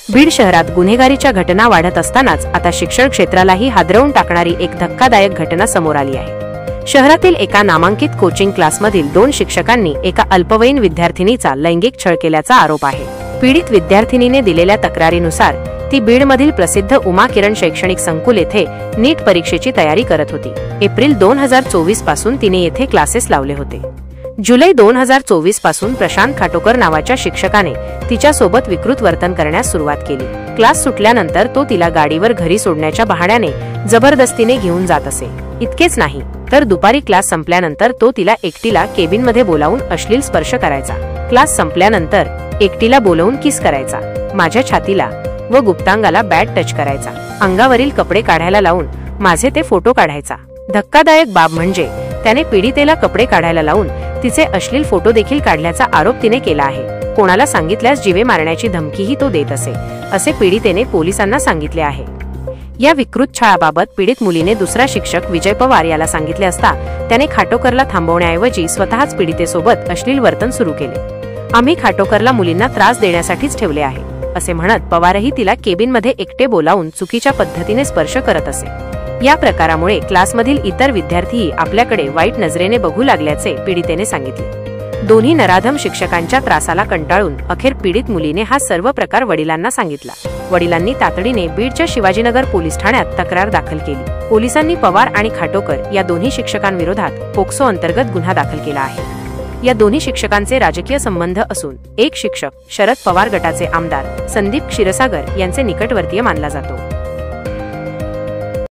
बीड शहरात गुन्हेगारीच्या घटना वाढत असतानाच आता शिक्षण क्षेत्रालाही हादरवून टाकणारी एक धक्कादायक घटना समोर आली आहे। शहरातील एका नामांकित कोचिंग क्लासमधील 2 शिक्षकांनी एका अल्पवयीन विद्यार्थिनीचा लैंगिक छळ केल्याचा आरोप आहे। पीडित विद्यार्थिनीने दिलेल्या तक्रारीनुसार ती बीडमधील प्रसिद्ध उमा किरण शैक्षणिक संकुल येथे नीट परीक्षेची तयारी करत होती। एप्रिल 2024 पासून तिने येथे क्लासेस लावले होते। जुलै 2024 पासून प्रशांत खाटोकर नावाच्या शिक्षकाने तिच्यासोबत विकृत वर्तन करण्यास सुरुवात केली। क्लास सुटल्यानंतर तो तिला गाडीवर घरी सोडण्याच्या बहाण्याने जबरदस्तीने घेऊन जात असे। इतकेच नाही तर दुपारी क्लास संपल्यानंतर तो तिला एकटीला केबिनमध्ये बोलावून अश्लील स्पर्श करायचा। क्लास संपल्यानंतर एकटीला बोलावून किस करायचा, माझ्या छातीला व गुप्तांगाला बॅड टच करायचा, अंगावरील कपडे काढायला लावून माझे ते फोटो काढायचा। धक्कादायक बाब म्हणजे त्याने पीडितेला कपडे काढायला लावून तिचे अश्लील फोटो देखील काढल्याचा आरोप तिने केला आहे। कोणाला सांगितल्यास जीवे मारण्याची धमकीही तो देत असे पीडितेने पोलिसांना सांगितले आहे। या विकृत छळाबाबत पीडित मुलीने दुसरा शिक्षक विजय पवार याला सांगितले असता त्याने खाटोकरला थांबवण्याऐवजी स्वतःच पीडितेसोबत अश्लील वर्तन सुरू केले। आम्ही खाटोकरला मुलींना त्रास देण्यासाठीच ठेवले आहे असे म्हणत पवारही तिला केबिनमध्ये एकटे बोलावून चुकीच्या पद्धतीने स्पर्श करत असे। या प्रकारामुळे क्लासमधील इतर विद्यार्थीही आपल्याकडे वाईट नजरेने बघू लागल्याचे पीडितेने सांगितले। दोन्ही नराधम शिक्षकांच्या त्रासाला कंटाळून अखेर पीडित मुलीने हा सर्व प्रकार वडिलांना सांगितला। वडिलांनी तातडीने बीडच्या शिवाजीनगर पोलीस ठाण्यात तक्रार दाखल केली। पोलिसांनी पवार आणि खाटोकर या दोन्ही शिक्षकांविरोधात पोक्सो अंतर्गत गुन्हा दाखल केला आहे। या दोन्ही शिक्षकांचे राजकीय संबंध असून एक शिक्षक शरद पवार गटाचे आमदार संदीप क्षीरसागर यांचे निकटवर्तीय मानला जातो।